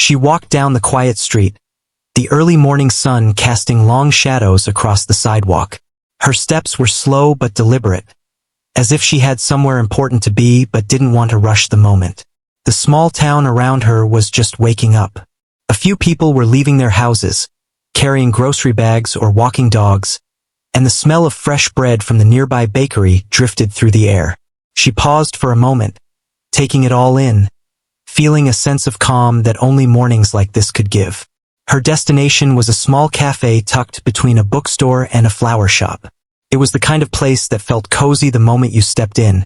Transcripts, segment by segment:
She walked down the quiet street, the early morning sun casting long shadows across the sidewalk. Her steps were slow but deliberate, as if she had somewhere important to be but didn't want to rush the moment. The small town around her was just waking up. A few people were leaving their houses, carrying grocery bags or walking dogs, and the smell of fresh bread from the nearby bakery drifted through the air. She paused for a moment, taking it all in, feeling a sense of calm that only mornings like this could give. Her destination was a small cafe tucked between a bookstore and a flower shop. It was the kind of place that felt cozy the moment you stepped in,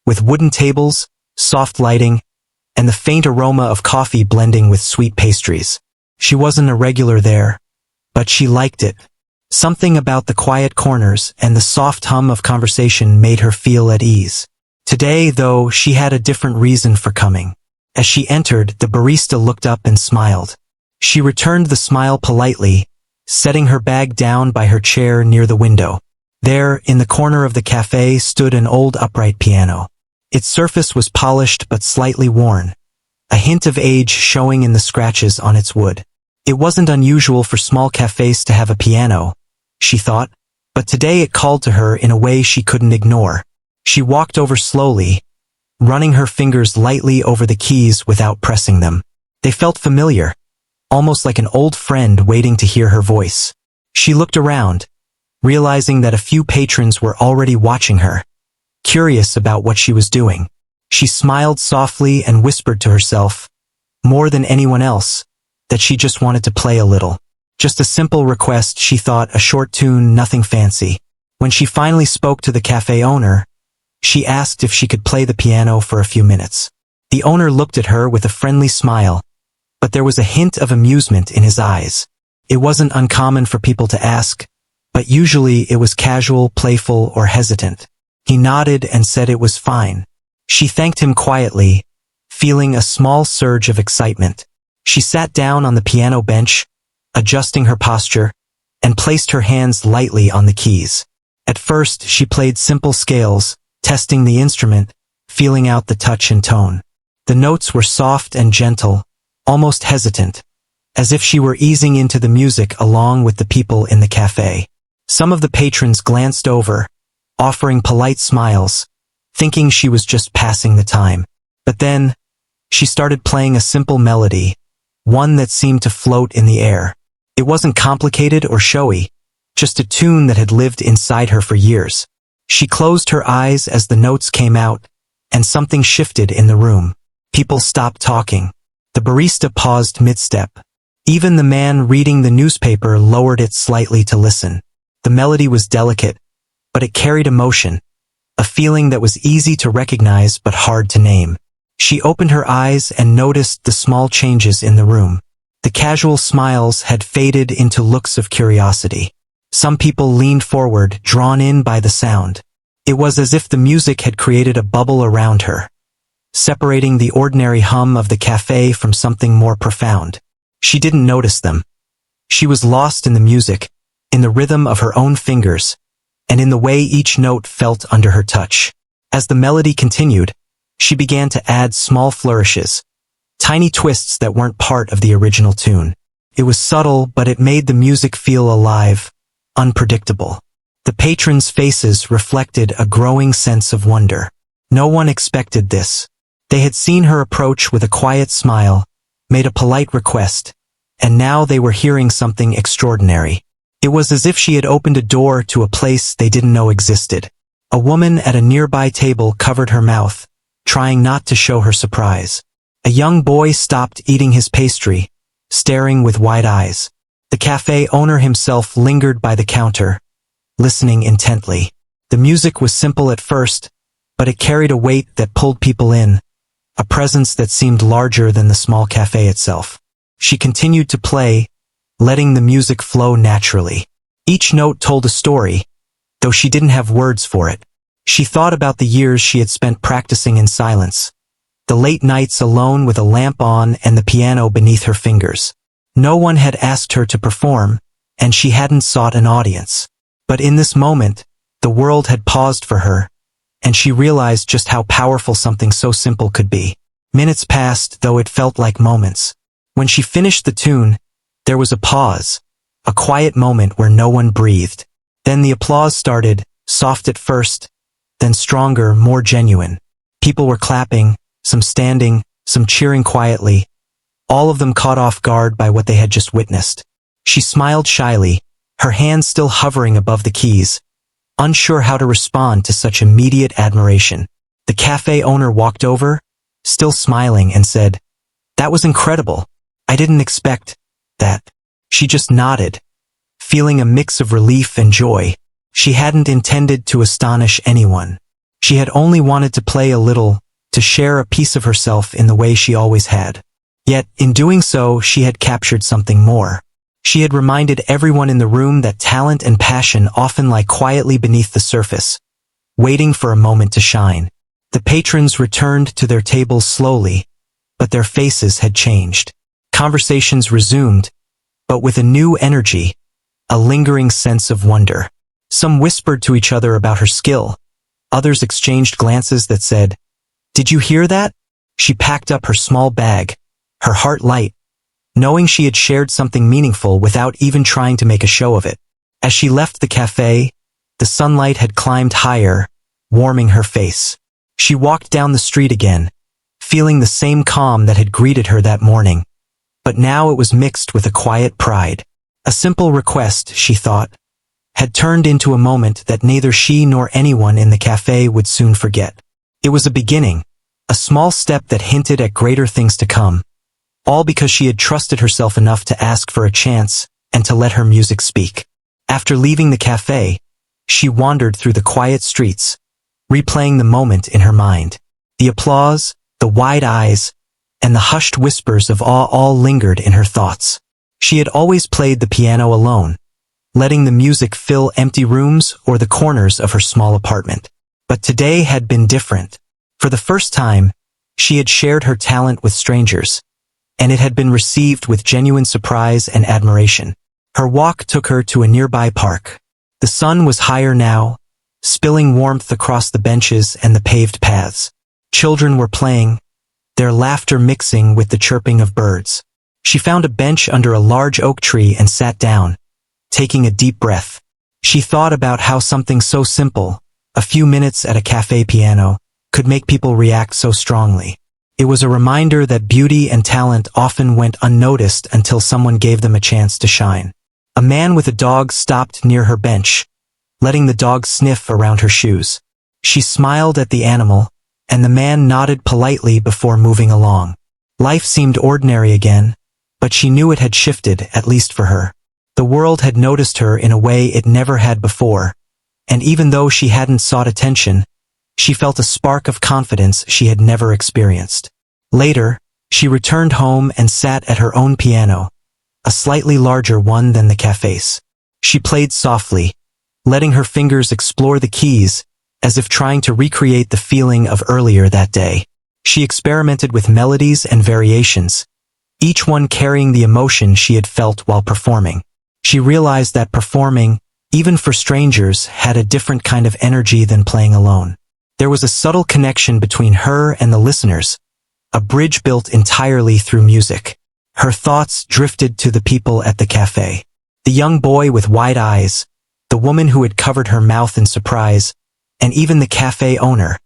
with wooden tables, soft lighting, and the faint aroma of coffee blending with sweet pastries. She wasn't a regular there, but she liked it. Something about the quiet corners and the soft hum of conversation made her feel at ease. Today, though, she had a different reason for coming. As she entered, the barista looked up and smiled. She returned the smile politely, setting her bag down by her chair near the window. There, in the corner of the cafe, stood an old upright piano. Its surface was polished but slightly worn, a hint of age showing in the scratches on its wood. It wasn't unusual for small cafes to have a piano, she thought, but today it called to her in a way she couldn't ignore. She walked over slowly, running her fingers lightly over the keys without pressing them. They felt familiar, almost like an old friend waiting to hear her voice. She looked around, realizing that a few patrons were already watching her, curious about what she was doing. She smiled softly and whispered to herself, more than anyone else, that she just wanted to play a little. Just a simple request, she thought, a short tune, nothing fancy. When she finally spoke to the cafe owner, she asked if she could play the piano for a few minutes. The owner looked at her with a friendly smile, but there was a hint of amusement in his eyes. It wasn't uncommon for people to ask, but usually it was casual, playful, or hesitant. He nodded and said it was fine. She thanked him quietly, feeling a small surge of excitement. She sat down on the piano bench, adjusting her posture, and placed her hands lightly on the keys. At first, she played simple scales, testing the instrument, feeling out the touch and tone. The notes were soft and gentle, almost hesitant, as if she were easing into the music along with the people in the cafe. Some of the patrons glanced over, offering polite smiles, thinking she was just passing the time. But then, she started playing a simple melody, one that seemed to float in the air. It wasn't complicated or showy, just a tune that had lived inside her for years. She closed her eyes as the notes came out, and something shifted in the room. People stopped talking. The barista paused mid-step. Even the man reading the newspaper lowered it slightly to listen. The melody was delicate, but it carried emotion, a feeling that was easy to recognize but hard to name. She opened her eyes and noticed the small changes in the room. The casual smiles had faded into looks of curiosity. Some people leaned forward, drawn in by the sound. It was as if the music had created a bubble around her, separating the ordinary hum of the cafe from something more profound. She didn't notice them. She was lost in the music, in the rhythm of her own fingers, and in the way each note felt under her touch. As the melody continued, she began to add small flourishes, tiny twists that weren't part of the original tune. It was subtle, but it made the music feel alive, unpredictable. The patrons' faces reflected a growing sense of wonder. No one expected this. They had seen her approach with a quiet smile, made a polite request, and now they were hearing something extraordinary. It was as if she had opened a door to a place they didn't know existed. A woman at a nearby table covered her mouth, trying not to show her surprise. A young boy stopped eating his pastry, staring with wide eyes. The cafe owner himself lingered by the counter, listening intently. The music was simple at first, but it carried a weight that pulled people in, a presence that seemed larger than the small cafe itself. She continued to play, letting the music flow naturally. Each note told a story, though she didn't have words for it. She thought about the years she had spent practicing in silence, the late nights alone with a lamp on and the piano beneath her fingers. No one had asked her to perform, and she hadn't sought an audience. But in this moment, the world had paused for her, and she realized just how powerful something so simple could be. Minutes passed, though it felt like moments. When she finished the tune, there was a pause, a quiet moment where no one breathed. Then the applause started, soft at first, then stronger, more genuine. People were clapping, some standing, some cheering quietly, all of them caught off guard by what they had just witnessed. She smiled shyly, her hands still hovering above the keys, unsure how to respond to such immediate admiration. The cafe owner walked over, still smiling, and said, "That was incredible. I didn't expect that." She just nodded, feeling a mix of relief and joy. She hadn't intended to astonish anyone. She had only wanted to play a little, to share a piece of herself in the way she always had. Yet, in doing so, she had captured something more. She had reminded everyone in the room that talent and passion often lie quietly beneath the surface, waiting for a moment to shine. The patrons returned to their tables slowly, but their faces had changed. Conversations resumed, but with a new energy, a lingering sense of wonder. Some whispered to each other about her skill. Others exchanged glances that said, "Did you hear that?" She packed up her small bag, her heart light, knowing she had shared something meaningful without even trying to make a show of it. As she left the cafe, the sunlight had climbed higher, warming her face. She walked down the street again, feeling the same calm that had greeted her that morning. But now it was mixed with a quiet pride. A simple request, she thought, had turned into a moment that neither she nor anyone in the cafe would soon forget. It was a beginning, a small step that hinted at greater things to come, all because she had trusted herself enough to ask for a chance and to let her music speak. After leaving the cafe, she wandered through the quiet streets, replaying the moment in her mind. The applause, the wide eyes, and the hushed whispers of awe all lingered in her thoughts. She had always played the piano alone, letting the music fill empty rooms or the corners of her small apartment. But today had been different. For the first time, she had shared her talent with strangers, and it had been received with genuine surprise and admiration. Her walk took her to a nearby park. The sun was higher now, spilling warmth across the benches and the paved paths. Children were playing, their laughter mixing with the chirping of birds. She found a bench under a large oak tree and sat down, taking a deep breath. She thought about how something so simple, a few minutes at a cafe piano, could make people react so strongly. It was a reminder that beauty and talent often went unnoticed until someone gave them a chance to shine. A man with a dog stopped near her bench, letting the dog sniff around her shoes. She smiled at the animal, and the man nodded politely before moving along. Life seemed ordinary again, but she knew it had shifted, at least for her. The world had noticed her in a way it never had before, and even though she hadn't sought attention, she felt a spark of confidence she had never experienced. Later, she returned home and sat at her own piano, a slightly larger one than the cafe's. She played softly, letting her fingers explore the keys, as if trying to recreate the feeling of earlier that day. She experimented with melodies and variations, each one carrying the emotion she had felt while performing. She realized that performing, even for strangers, had a different kind of energy than playing alone. There was a subtle connection between her and the listeners, a bridge built entirely through music. Her thoughts drifted to the people at the cafe. The young boy with wide eyes, the woman who had covered her mouth in surprise, and even the cafe owner.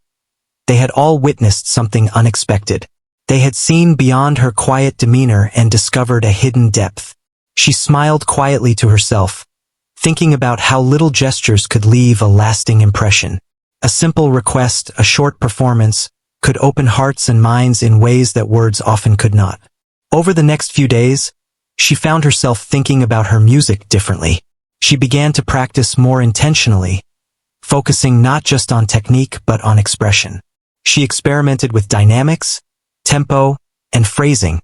They had all witnessed something unexpected. They had seen beyond her quiet demeanor and discovered a hidden depth. She smiled quietly to herself, thinking about how little gestures could leave a lasting impression. A simple request, a short performance, could open hearts and minds in ways that words often could not. Over the next few days, she found herself thinking about her music differently. She began to practice more intentionally, focusing not just on technique but on expression. She experimented with dynamics, tempo, and phrasing,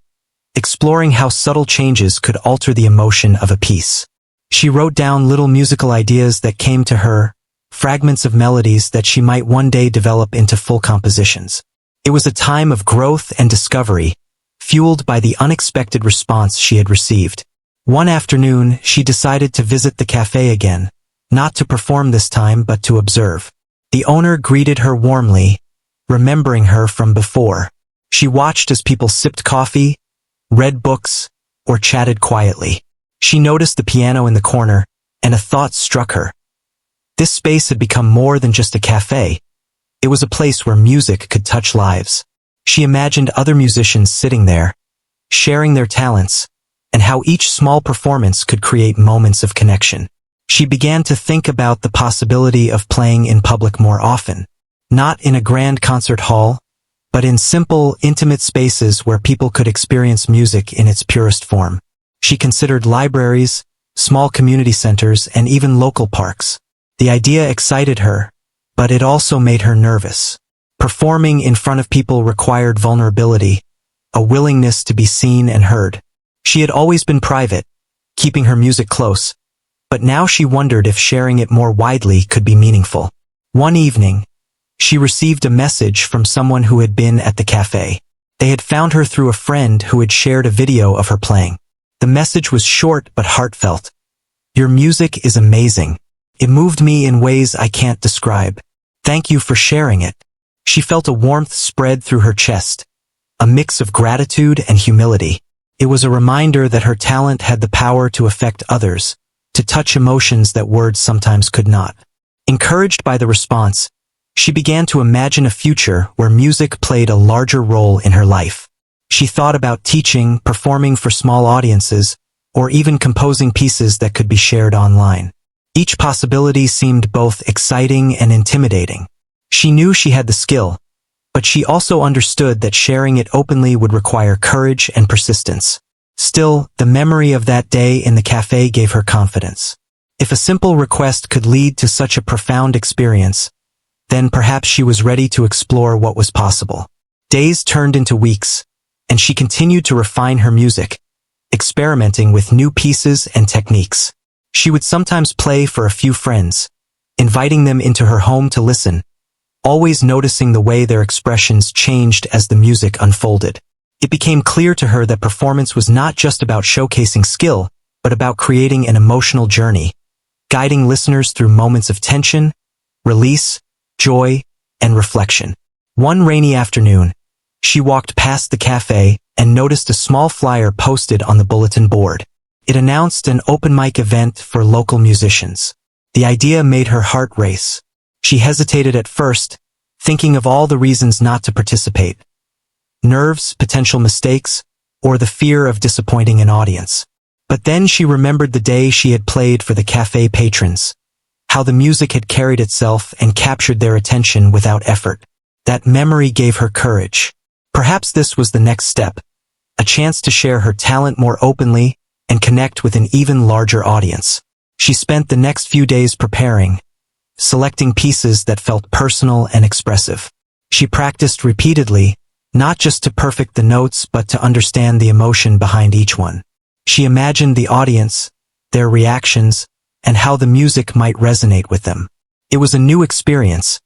exploring how subtle changes could alter the emotion of a piece. She wrote down little musical ideas that came to her, fragments of melodies that she might one day develop into full compositions. It was a time of growth and discovery, fueled by the unexpected response she had received. One afternoon, she decided to visit the cafe again, not to perform this time but to observe. The owner greeted her warmly, remembering her from before. She watched as people sipped coffee, read books, or chatted quietly. She noticed the piano in the corner, and a thought struck her. This space had become more than just a cafe. It was a place where music could touch lives. She imagined other musicians sitting there, sharing their talents, and how each small performance could create moments of connection. She began to think about the possibility of playing in public more often, not in a grand concert hall, but in simple, intimate spaces where people could experience music in its purest form. She considered libraries, small community centers, and even local parks. The idea excited her, but it also made her nervous. Performing in front of people required vulnerability, a willingness to be seen and heard. She had always been private, keeping her music close, but now she wondered if sharing it more widely could be meaningful. One evening, she received a message from someone who had been at the cafe. They had found her through a friend who had shared a video of her playing. The message was short but heartfelt. "Your music is amazing. It moved me in ways I can't describe. Thank you for sharing it." She felt a warmth spread through her chest, a mix of gratitude and humility. It was a reminder that her talent had the power to affect others, to touch emotions that words sometimes could not. Encouraged by the response, she began to imagine a future where music played a larger role in her life. She thought about teaching, performing for small audiences, or even composing pieces that could be shared online. Each possibility seemed both exciting and intimidating. She knew she had the skill, but she also understood that sharing it openly would require courage and persistence. Still, the memory of that day in the cafe gave her confidence. If a simple request could lead to such a profound experience, then perhaps she was ready to explore what was possible. Days turned into weeks, and she continued to refine her music, experimenting with new pieces and techniques. She would sometimes play for a few friends, inviting them into her home to listen, always noticing the way their expressions changed as the music unfolded. It became clear to her that performance was not just about showcasing skill, but about creating an emotional journey, guiding listeners through moments of tension, release, joy, and reflection. One rainy afternoon, she walked past the cafe and noticed a small flyer posted on the bulletin board. It announced an open mic event for local musicians. The idea made her heart race. She hesitated at first, thinking of all the reasons not to participate. Nerves, potential mistakes, or the fear of disappointing an audience. But then she remembered the day she had played for the cafe patrons, how the music had carried itself and captured their attention without effort. That memory gave her courage. Perhaps this was the next step, a chance to share her talent more openly and connect with an even larger audience. She spent the next few days preparing, selecting pieces that felt personal and expressive. She practiced repeatedly, not just to perfect the notes but to understand the emotion behind each one. She imagined the audience, their reactions, and how the music might resonate with them. It was a new experience,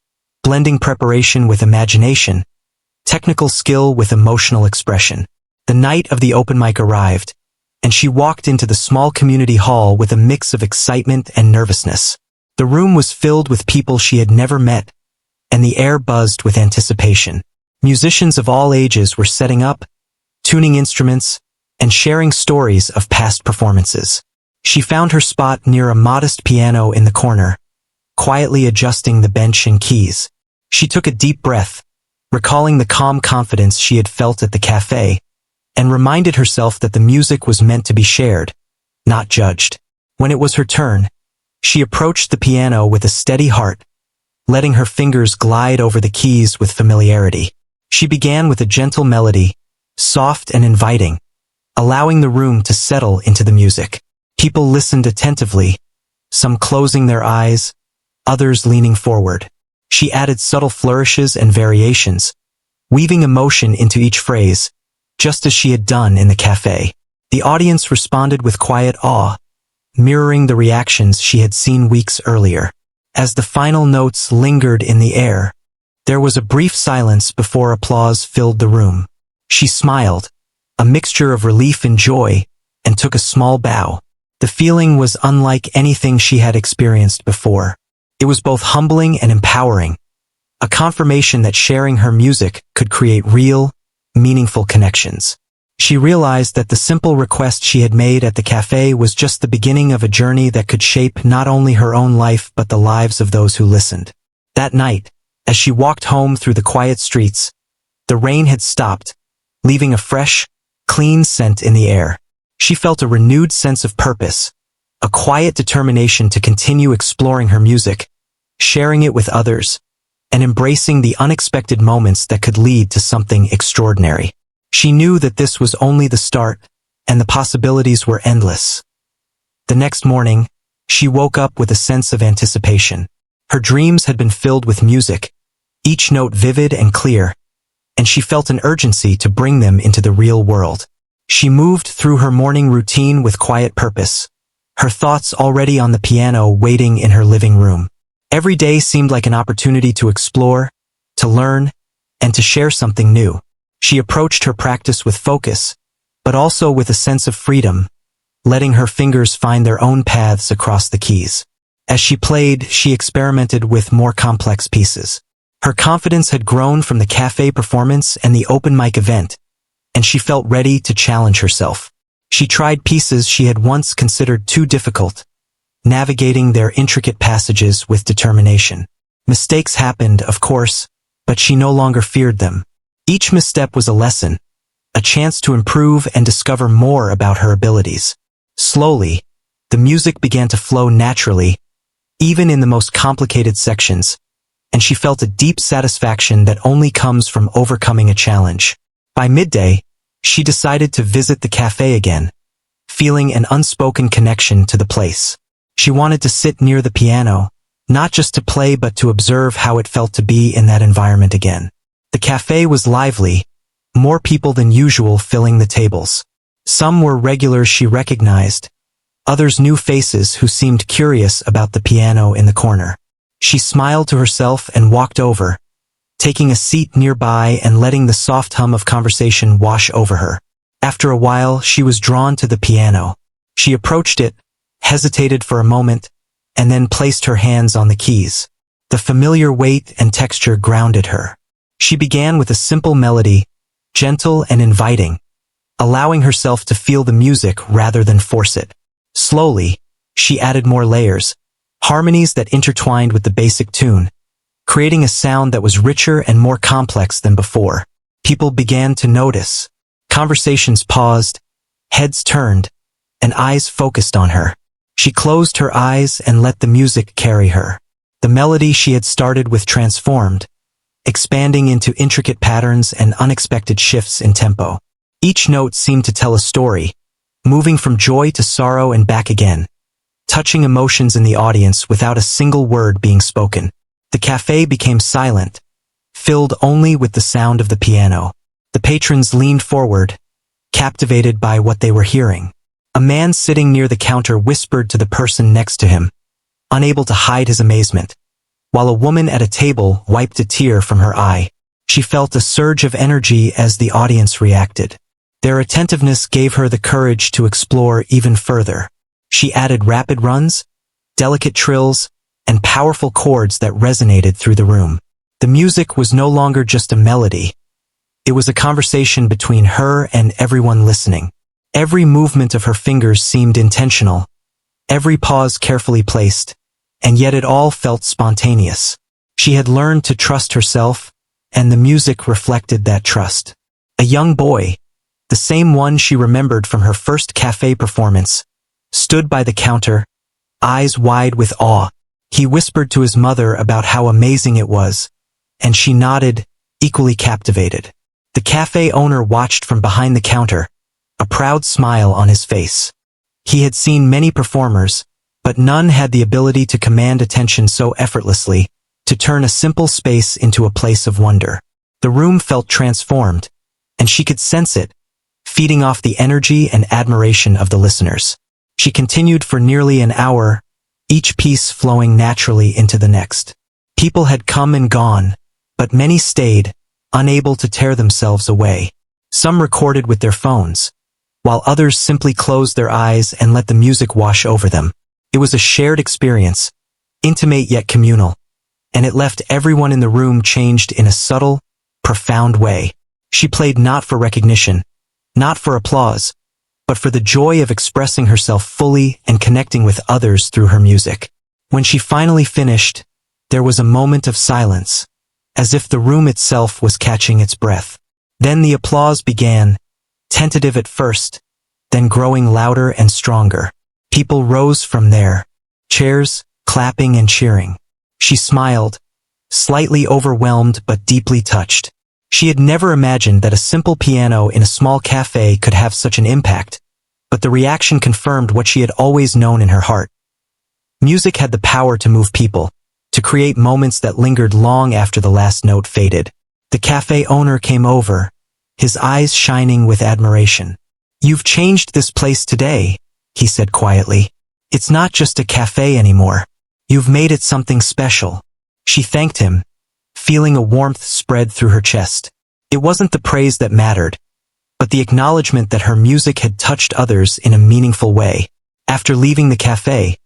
blending preparation with imagination, technical skill with emotional expression. The night of the open mic arrived, and she walked into the small community hall with a mix of excitement and nervousness. The room was filled with people she had never met, and the air buzzed with anticipation. Musicians of all ages were setting up, tuning instruments, and sharing stories of past performances. She found her spot near a modest piano in the corner, quietly adjusting the bench and keys. She took a deep breath, recalling the calm confidence she had felt at the cafe, and reminded herself that the music was meant to be shared, not judged. When it was her turn, she approached the piano with a steady heart, letting her fingers glide over the keys with familiarity. She began with a gentle melody, soft and inviting, allowing the room to settle into the music. People listened attentively, some closing their eyes, others leaning forward. She added subtle flourishes and variations, weaving emotion into each phrase, just as she had done in the cafe. The audience responded with quiet awe, mirroring the reactions she had seen weeks earlier. As the final notes lingered in the air, there was a brief silence before applause filled the room. She smiled, a mixture of relief and joy, and took a small bow. The feeling was unlike anything she had experienced before. It was both humbling and empowering, a confirmation that sharing her music could create real, meaningful connections. She realized that the simple request she had made at the cafe was just the beginning of a journey that could shape not only her own life but the lives of those who listened. That night, as she walked home through the quiet streets, the rain had stopped, leaving a fresh, clean scent in the air. She felt a renewed sense of purpose, a quiet determination to continue exploring her music, sharing it with others, and embracing the unexpected moments that could lead to something extraordinary. She knew that this was only the start, and the possibilities were endless. The next morning, she woke up with a sense of anticipation. Her dreams had been filled with music, each note vivid and clear, and she felt an urgency to bring them into the real world. She moved through her morning routine with quiet purpose, her thoughts already on the piano waiting in her living room. Every day seemed like an opportunity to explore, to learn, and to share something new. She approached her practice with focus, but also with a sense of freedom, letting her fingers find their own paths across the keys. As she played, she experimented with more complex pieces. Her confidence had grown from the cafe performance and the open mic event, and she felt ready to challenge herself. She tried pieces she had once considered too difficult, navigating their intricate passages with determination. Mistakes happened, of course, but she no longer feared them. Each misstep was a lesson, a chance to improve and discover more about her abilities. Slowly, the music began to flow naturally, even in the most complicated sections, and she felt a deep satisfaction that only comes from overcoming a challenge. By midday, she decided to visit the cafe again, feeling an unspoken connection to the place. She wanted to sit near the piano, not just to play but to observe how it felt to be in that environment again. The cafe was lively, more people than usual filling the tables. Some were regulars she recognized, others new faces who seemed curious about the piano in the corner. She smiled to herself and walked over, taking a seat nearby and letting the soft hum of conversation wash over her. After a while, she was drawn to the piano. She approached it, hesitated for a moment, and then placed her hands on the keys. The familiar weight and texture grounded her. She began with a simple melody, gentle and inviting, allowing herself to feel the music rather than force it. Slowly, she added more layers, harmonies that intertwined with the basic tune, creating a sound that was richer and more complex than before. People began to notice. Conversations paused, heads turned, and eyes focused on her. She closed her eyes and let the music carry her. The melody she had started with transformed, expanding into intricate patterns and unexpected shifts in tempo. Each note seemed to tell a story, moving from joy to sorrow and back again, touching emotions in the audience without a single word being spoken. The cafe became silent, filled only with the sound of the piano. The patrons leaned forward, captivated by what they were hearing. A man sitting near the counter whispered to the person next to him, unable to hide his amazement, while a woman at a table wiped a tear from her eye. She felt a surge of energy as the audience reacted. Their attentiveness gave her the courage to explore even further. She added rapid runs, delicate trills, and powerful chords that resonated through the room. The music was no longer just a melody. It was a conversation between her and everyone listening. Every movement of her fingers seemed intentional, every pause carefully placed, and yet it all felt spontaneous. She had learned to trust herself, and the music reflected that trust. A young boy, the same one she remembered from her first cafe performance, stood by the counter, eyes wide with awe. He whispered to his mother about how amazing it was, and she nodded, equally captivated. The cafe owner watched from behind the counter, a proud smile on his face. He had seen many performers, but none had the ability to command attention so effortlessly, to turn a simple space into a place of wonder. The room felt transformed, and she could sense it, feeding off the energy and admiration of the listeners. She continued for nearly an hour, each piece flowing naturally into the next. People had come and gone, but many stayed, unable to tear themselves away. Some recorded with their phones, while others simply closed their eyes and let the music wash over them. It was a shared experience, intimate yet communal, and it left everyone in the room changed in a subtle, profound way. She played not for recognition, not for applause, but for the joy of expressing herself fully and connecting with others through her music. When she finally finished, there was a moment of silence, as if the room itself was catching its breath. Then the applause began, tentative at first, then growing louder and stronger. People rose from their chairs, clapping and cheering. She smiled, slightly overwhelmed but deeply touched. She had never imagined that a simple piano in a small cafe could have such an impact, but the reaction confirmed what she had always known in her heart. Music had the power to move people, to create moments that lingered long after the last note faded. The cafe owner came over, his eyes shining with admiration. "You've changed this place today," he said quietly. "It's not just a cafe anymore. You've made it something special." She thanked him, feeling a warmth spread through her chest. It wasn't the praise that mattered, but the acknowledgement that her music had touched others in a meaningful way. After leaving the cafe,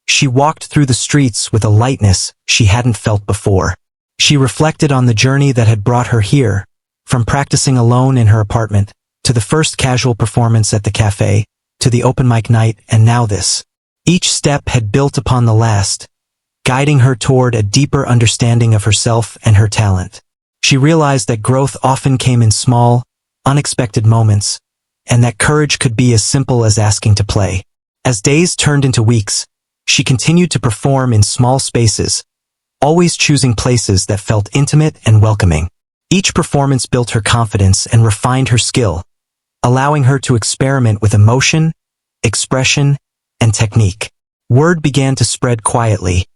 she walked through the streets with a lightness she hadn't felt before. She reflected on the journey that had brought her here, from practicing alone in her apartment, to the first casual performance at the cafe, to the open mic night, and now this. Each step had built upon the last, guiding her toward a deeper understanding of herself and her talent. She realized that growth often came in small, unexpected moments, and that courage could be as simple as asking to play. As days turned into weeks, she continued to perform in small spaces, always choosing places that felt intimate and welcoming. Each performance built her confidence and refined her skill, allowing her to experiment with emotion, expression, and technique. Word began to spread quietly.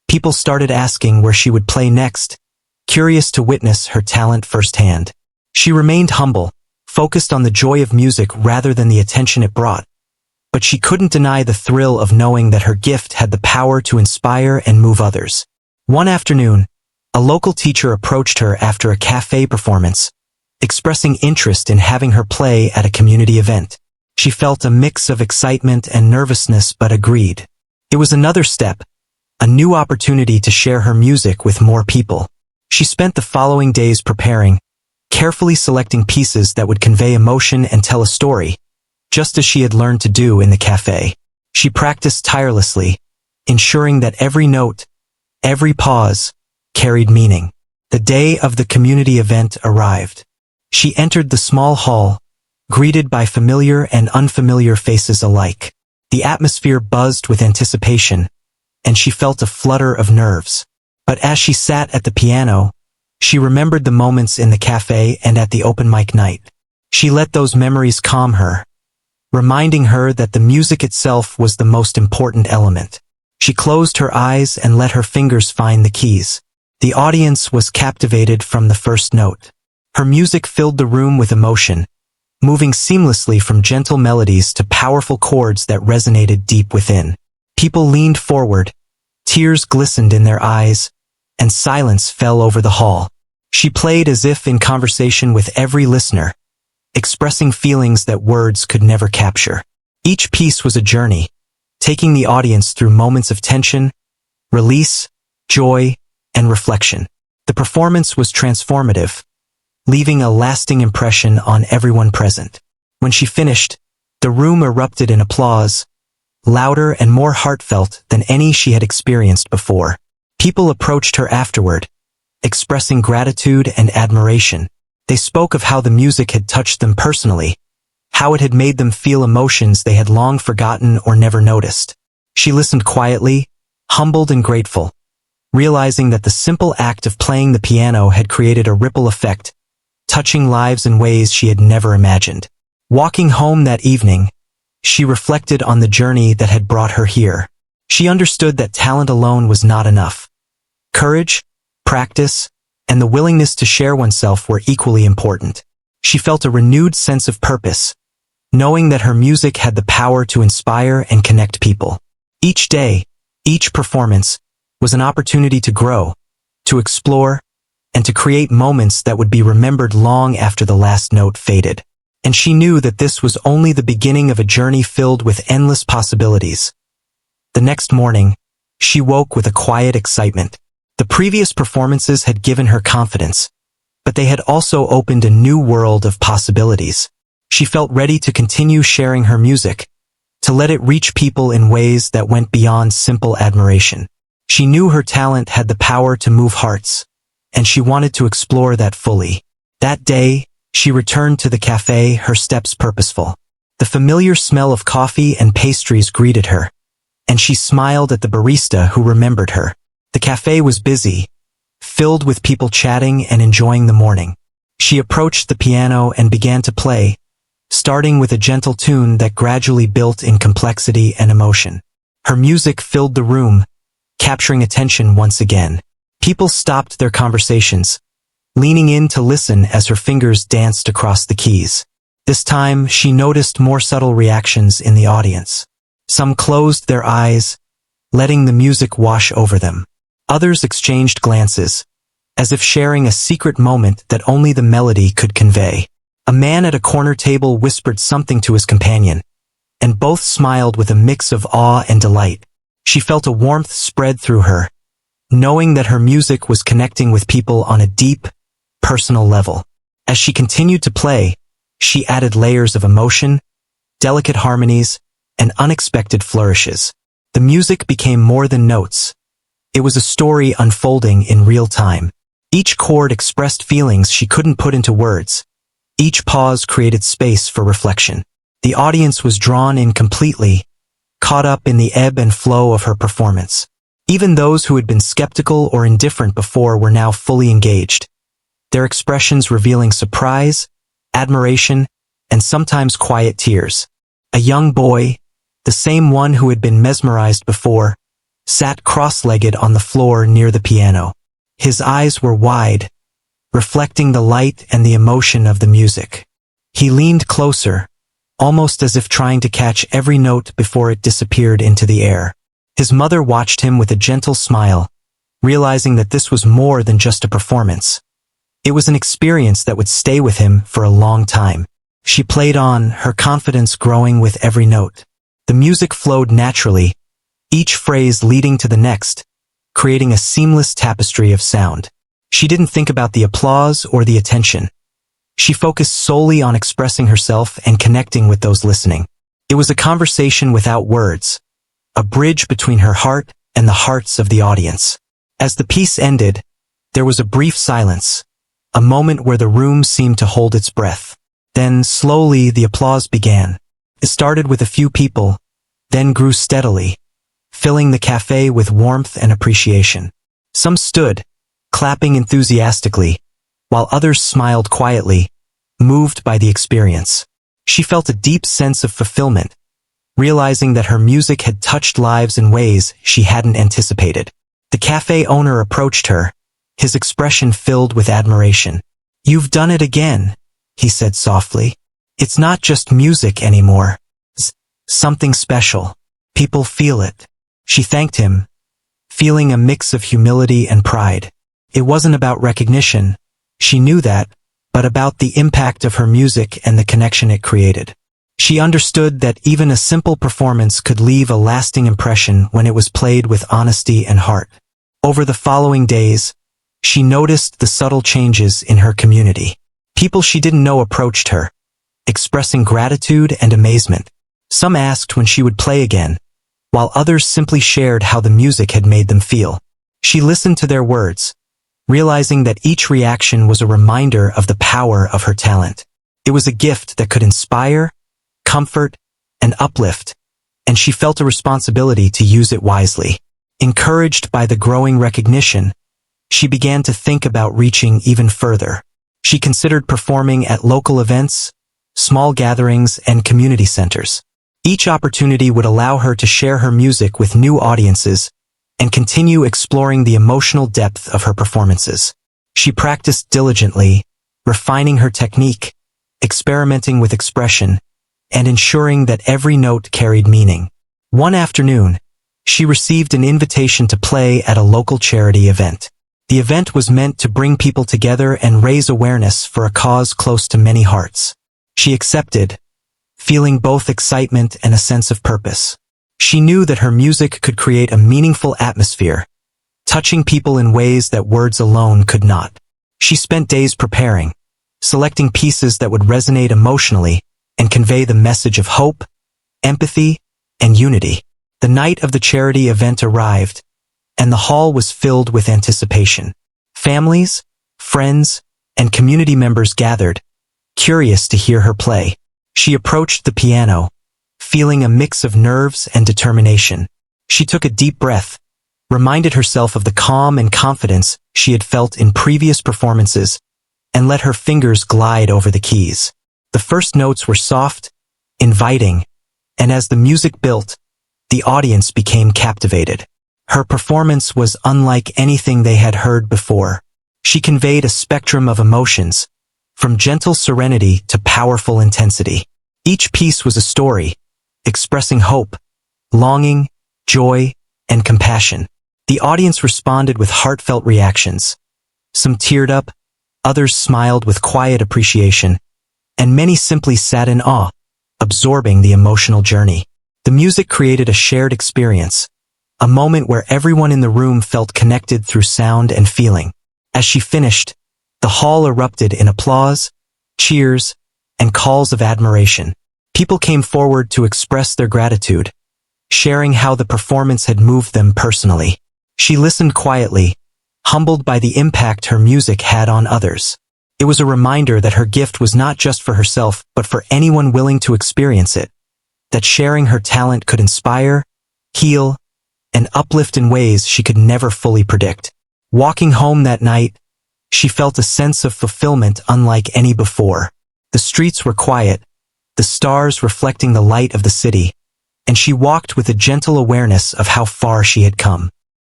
People started asking where she would play next, curious to witness her talent firsthand. She remained humble, focused on the joy of music rather than the attention it brought. But she couldn't deny the thrill of knowing that her gift had the power to inspire and move others. One afternoon, a local teacher approached her after a cafe performance, expressing interest in having her play at a community event. She felt a mix of excitement and nervousness but agreed. It was another step, a new opportunity to share her music with more people. She spent the following days preparing, carefully selecting pieces that would convey emotion and tell a story, just as she had learned to do in the cafe. She practiced tirelessly, ensuring that every note, every pause, carried meaning. The day of the community event arrived. She entered the small hall, greeted by familiar and unfamiliar faces alike. The atmosphere buzzed with anticipation, and she felt a flutter of nerves. But as she sat at the piano, she remembered the moments in the cafe and at the open mic night. She let those memories calm her, reminding her that the music itself was the most important element. She closed her eyes and let her fingers find the keys. The audience was captivated from the first note. Her music filled the room with emotion, moving seamlessly from gentle melodies to powerful chords that resonated deep within. People leaned forward, tears glistened in their eyes, and silence fell over the hall. She played as if in conversation with every listener, expressing feelings that words could never capture. Each piece was a journey, taking the audience through moments of tension, release, joy, and reflection. The performance was transformative, leaving a lasting impression on everyone present. When she finished, the room erupted in applause, louder and more heartfelt than any she had experienced before. People approached her afterward, expressing gratitude and admiration. They spoke of how the music had touched them personally, how it had made them feel emotions they had long forgotten or never noticed. She listened quietly, humbled and grateful, realizing that the simple act of playing the piano had created a ripple effect, touching lives in ways she had never imagined. Walking home that evening, she reflected on the journey that had brought her here. She understood that talent alone was not enough. Courage, practice, and the willingness to share oneself were equally important. She felt a renewed sense of purpose, knowing that her music had the power to inspire and connect people. Each day, each performance, was an opportunity to grow, to explore, and to create moments that would be remembered long after the last note faded. And she knew that this was only the beginning of a journey filled with endless possibilities. The next morning, she woke with a quiet excitement. The previous performances had given her confidence, but they had also opened a new world of possibilities. She felt ready to continue sharing her music, to let it reach people in ways that went beyond simple admiration. She knew her talent had the power to move hearts, and she wanted to explore that fully. That day, she returned to the cafe, her steps purposeful. The familiar smell of coffee and pastries greeted her, and she smiled at the barista who remembered her. The cafe was busy, filled with people chatting and enjoying the morning. She approached the piano and began to play, starting with a gentle tune that gradually built in complexity and emotion. Her music filled the room, capturing attention once again. People stopped their conversations, leaning in to listen as her fingers danced across the keys. This time, she noticed more subtle reactions in the audience. Some closed their eyes, letting the music wash over them. Others exchanged glances, as if sharing a secret moment that only the melody could convey. A man at a corner table whispered something to his companion, and both smiled with a mix of awe and delight. She felt a warmth spread through her, knowing that her music was connecting with people on a deep, personal level. As she continued to play, she added layers of emotion, delicate harmonies, and unexpected flourishes. The music became more than notes. It was a story unfolding in real time. Each chord expressed feelings she couldn't put into words. Each pause created space for reflection. The audience was drawn in completely, caught up in the ebb and flow of her performance. Even those who had been skeptical or indifferent before were now fully engaged, their expressions revealing surprise, admiration, and sometimes quiet tears. A young boy, the same one who had been mesmerized before, sat cross-legged on the floor near the piano. His eyes were wide, reflecting the light and the emotion of the music. He leaned closer, almost as if trying to catch every note before it disappeared into the air. His mother watched him with a gentle smile, realizing that this was more than just a performance. It was an experience that would stay with him for a long time. She played on, her confidence growing with every note. The music flowed naturally, each phrase leading to the next, creating a seamless tapestry of sound. She didn't think about the applause or the attention. She focused solely on expressing herself and connecting with those listening. It was a conversation without words, a bridge between her heart and the hearts of the audience. As the piece ended, there was a brief silence, a moment where the room seemed to hold its breath. Then, slowly, the applause began. It started with a few people, then grew steadily, filling the cafe with warmth and appreciation. Some stood, clapping enthusiastically, while others smiled quietly, moved by the experience. She felt a deep sense of fulfillment, realizing that her music had touched lives in ways she hadn't anticipated. The cafe owner approached her, his expression filled with admiration. "You've done it again," he said softly. "It's not just music anymore. It's something special. People feel it." She thanked him, feeling a mix of humility and pride. It wasn't about recognition, she knew that, but about the impact of her music and the connection it created. She understood that even a simple performance could leave a lasting impression when it was played with honesty and heart. Over the following days, she noticed the subtle changes in her community. People she didn't know approached her, expressing gratitude and amazement. Some asked when she would play again, while others simply shared how the music had made them feel. She listened to their words, realizing that each reaction was a reminder of the power of her talent. It was a gift that could inspire, comfort, and uplift, and she felt a responsibility to use it wisely. Encouraged by the growing recognition, she began to think about reaching even further. She considered performing at local events, small gatherings, and community centers. Each opportunity would allow her to share her music with new audiences and continue exploring the emotional depth of her performances. She practiced diligently, refining her technique, experimenting with expression, and ensuring that every note carried meaning. One afternoon, she received an invitation to play at a local charity event. The event was meant to bring people together and raise awareness for a cause close to many hearts. She accepted, feeling both excitement and a sense of purpose. She knew that her music could create a meaningful atmosphere, touching people in ways that words alone could not. She spent days preparing, selecting pieces that would resonate emotionally, and convey the message of hope, empathy, and unity. The night of the charity event arrived, and the hall was filled with anticipation. Families, friends, and community members gathered, curious to hear her play. She approached the piano, feeling a mix of nerves and determination. She took a deep breath, reminded herself of the calm and confidence she had felt in previous performances, and let her fingers glide over the keys. The first notes were soft, inviting, and as the music built, the audience became captivated. Her performance was unlike anything they had heard before. She conveyed a spectrum of emotions, from gentle serenity to powerful intensity. Each piece was a story, expressing hope, longing, joy, and compassion. The audience responded with heartfelt reactions. Some teared up, others smiled with quiet appreciation, and many simply sat in awe, absorbing the emotional journey. The music created a shared experience, a moment where everyone in the room felt connected through sound and feeling. As she finished, the hall erupted in applause, cheers, and calls of admiration. People came forward to express their gratitude, sharing how the performance had moved them personally. She listened quietly, humbled by the impact her music had on others. It was a reminder that her gift was not just for herself but for anyone willing to experience it, that sharing her talent could inspire, heal, and uplift in ways she could never fully predict. Walking home that night, she felt a sense of fulfillment unlike any before. The streets were quiet, the stars reflecting the light of the city, and she walked with a gentle awareness of how far she had come.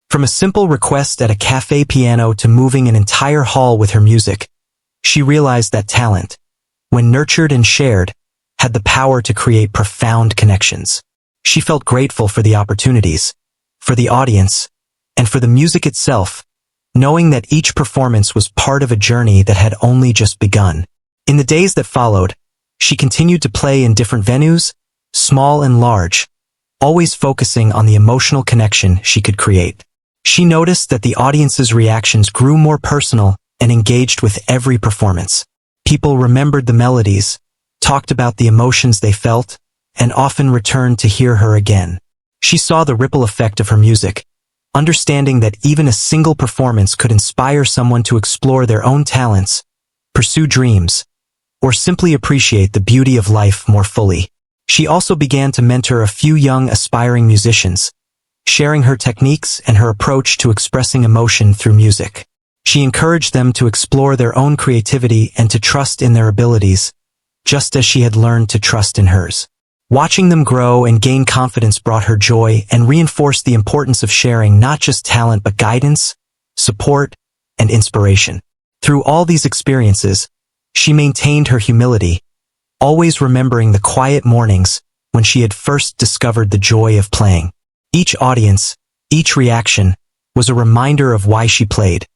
From a simple request at a cafe piano to moving an entire hall with her music, she realized that talent, when nurtured and shared, had the power to create profound connections. She felt grateful for the opportunities, for the audience, and for the music itself, knowing that each performance was part of a journey that had only just begun. In the days that followed, she continued to play in different venues, small and large, always focusing on the emotional connection she could create. She noticed that the audience's reactions grew more personal and engaged with every performance. People remembered the melodies, talked about the emotions they felt, and often returned to hear her again. She saw the ripple effect of her music, understanding that even a single performance could inspire someone to explore their own talents, pursue dreams, or simply appreciate the beauty of life more fully. She also began to mentor a few young aspiring musicians, sharing her techniques and her approach to expressing emotion through music. She encouraged them to explore their own creativity and to trust in their abilities, just as she had learned to trust in hers. Watching them grow and gain confidence brought her joy and reinforced the importance of sharing not just talent but guidance, support, and inspiration. Through all these experiences, she maintained her humility, always remembering the quiet mornings when she had first discovered the joy of playing. Each audience, each reaction, was a reminder of why she played: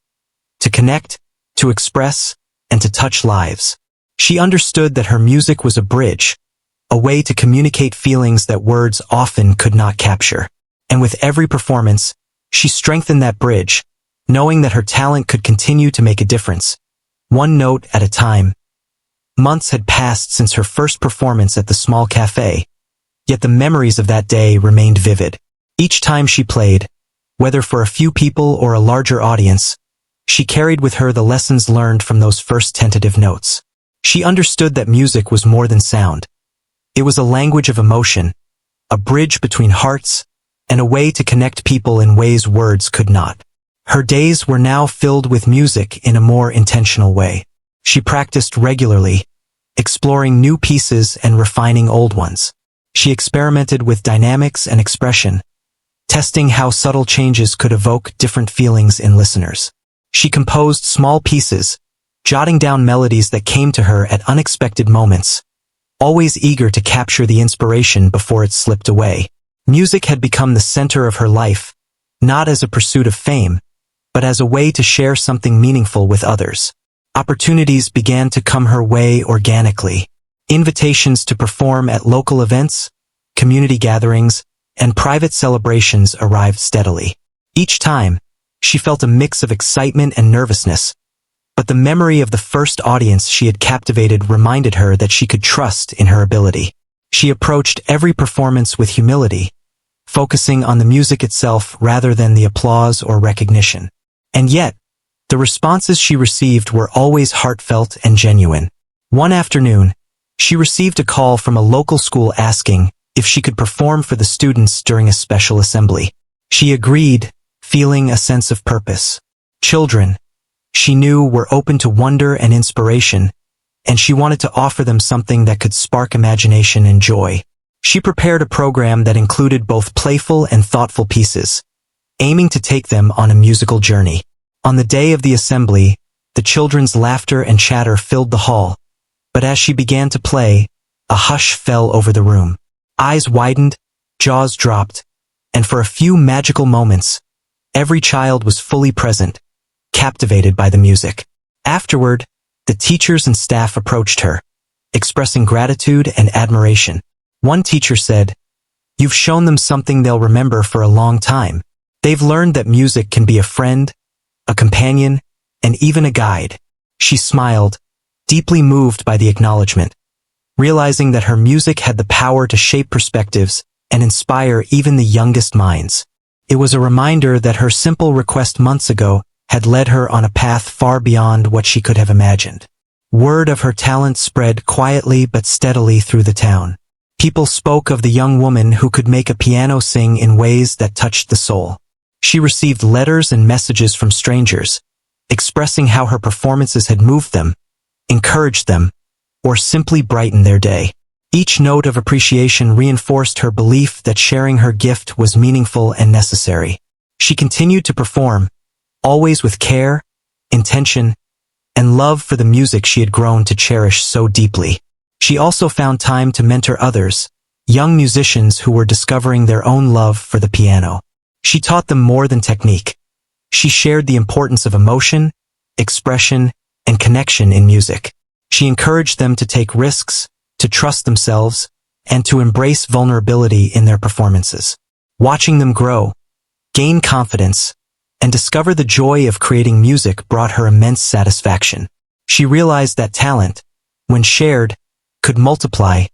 to connect, to express, and to touch lives. She understood that her music was a bridge, a way to communicate feelings that words often could not capture. And with every performance, she strengthened that bridge, knowing that her talent could continue to make a difference, one note at a time. Months had passed since her first performance at the small cafe, yet the memories of that day remained vivid. Each time she played, whether for a few people or a larger audience, she carried with her the lessons learned from those first tentative notes. She understood that music was more than sound. It was a language of emotion, a bridge between hearts, and a way to connect people in ways words could not. Her days were now filled with music in a more intentional way. She practiced regularly, exploring new pieces and refining old ones. She experimented with dynamics and expression, testing how subtle changes could evoke different feelings in listeners. She composed small pieces, jotting down melodies that came to her at unexpected moments, always eager to capture the inspiration before it slipped away. Music had become the center of her life, not as a pursuit of fame, but as a way to share something meaningful with others. Opportunities began to come her way organically. Invitations to perform at local events, community gatherings, and private celebrations arrived steadily. Each time, she felt a mix of excitement and nervousness, But the memory of the first audience she had captivated reminded her that she could trust in her ability. She approached every performance with humility, focusing on the music itself rather than the applause or recognition. And yet, the responses she received were always heartfelt and genuine. One afternoon, she received a call from a local school asking if she could perform for the students during a special assembly. She agreed, feeling a sense of purpose. Children, she knew, were open to wonder and inspiration, and she wanted to offer them something that could spark imagination and joy. She prepared a program that included both playful and thoughtful pieces, aiming to take them on a musical journey. On the day of the assembly, the children's laughter and chatter filled the hall, but as she began to play, a hush fell over the room. Eyes widened, jaws dropped, and for a few magical moments, every child was fully present, captivated by the music. Afterward, the teachers and staff approached her, expressing gratitude and admiration. One teacher said, "You've shown them something they'll remember for a long time. They've learned that music can be a friend, a companion, and even a guide." She smiled, deeply moved by the acknowledgement, realizing that her music had the power to shape perspectives and inspire even the youngest minds. It was a reminder that her simple request months ago had led her on a path far beyond what she could have imagined. Word of her talent spread quietly but steadily through the town. People spoke of the young woman who could make a piano sing in ways that touched the soul. She received letters and messages from strangers, expressing how her performances had moved them, encouraged them, or simply brightened their day. Each note of appreciation reinforced her belief that sharing her gift was meaningful and necessary. She continued to perform, always with care, intention, and love for the music she had grown to cherish so deeply. She also found time to mentor others, young musicians who were discovering their own love for the piano. She taught them more than technique. She shared the importance of emotion, expression, and connection in music. She encouraged them to take risks, to trust themselves, and to embrace vulnerability in their performances. Watching them grow, gain confidence, and discover the joy of creating music brought her immense satisfaction. She realized that talent, when shared, could multiply,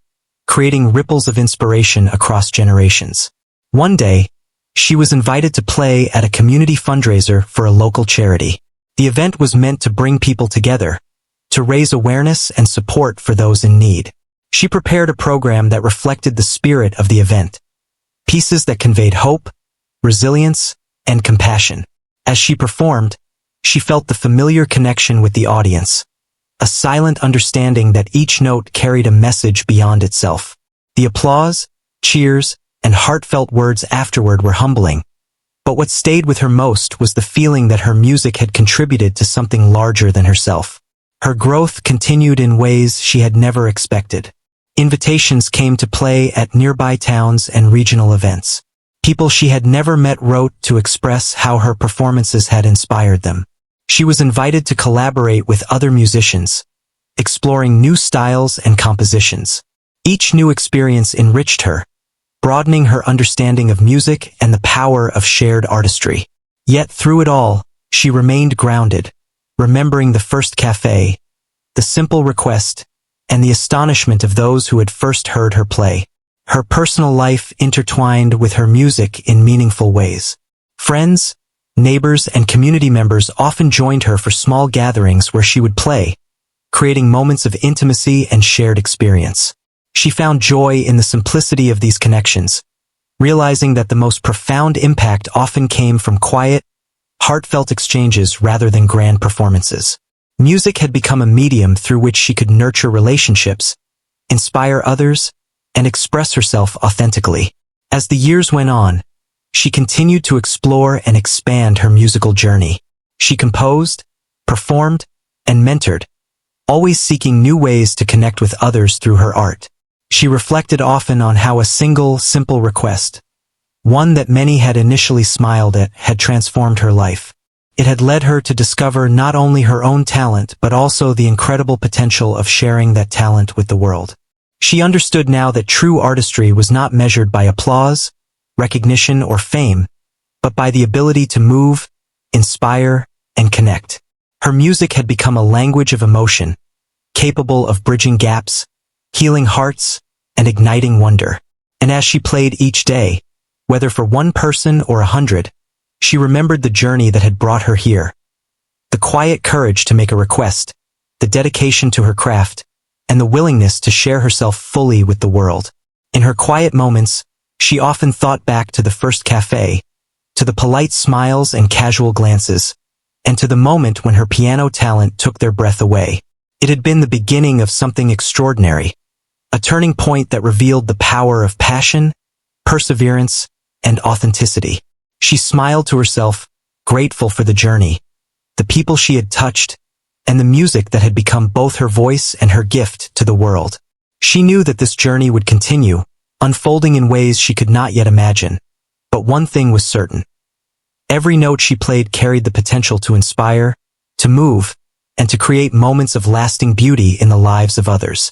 creating ripples of inspiration across generations. One day, she was invited to play at a community fundraiser for a local charity. The event was meant to bring people together, to raise awareness and support for those in need. She prepared a program that reflected the spirit of the event, pieces that conveyed hope, resilience, and compassion. As she performed, she felt the familiar connection with the audience, a silent understanding that each note carried a message beyond itself. The applause, cheers, and heartfelt words afterward were humbling, but what stayed with her most was the feeling that her music had contributed to something larger than herself. Her growth continued in ways she had never expected. Invitations came to play at nearby towns and regional events. People she had never met wrote to express how her performances had inspired them. She was invited to collaborate with other musicians, exploring new styles and compositions. Each new experience enriched her, broadening her understanding of music and the power of shared artistry. Yet through it all, she remained grounded, remembering the first café, the simple request, and the astonishment of those who had first heard her play. Her personal life intertwined with her music in meaningful ways. Friends, neighbors, and community members often joined her for small gatherings where she would play, creating moments of intimacy and shared experience. She found joy in the simplicity of these connections, realizing that the most profound impact often came from quiet, heartfelt exchanges rather than grand performances. Music had become a medium through which she could nurture relationships, inspire others, and express herself authentically. As the years went on, she continued to explore and expand her musical journey. She composed, performed, and mentored, always seeking new ways to connect with others through her art. She reflected often on how a single, simple request, one that many had initially smiled at, had transformed her life. It had led her to discover not only her own talent but also the incredible potential of sharing that talent with the world. She understood now that true artistry was not measured by applause, recognition, or fame, but by the ability to move, inspire, and connect. Her music had become a language of emotion, capable of bridging gaps, healing hearts, and igniting wonder. And as she played each day, whether for one person or 100, she remembered the journey that had brought her here. The quiet courage to make a request, the dedication to her craft, and the willingness to share herself fully with the world. In her quiet moments, she often thought back to the first cafe, to the polite smiles and casual glances, and to the moment when her piano talent took their breath away. It had been the beginning of something extraordinary, a turning point that revealed the power of passion, perseverance, and authenticity. She smiled to herself, grateful for the journey, the people she had touched, and the music that had become both her voice and her gift to the world. She knew that this journey would continue, unfolding in ways she could not yet imagine. But one thing was certain. Every note she played carried the potential to inspire, to move, and to create moments of lasting beauty in the lives of others.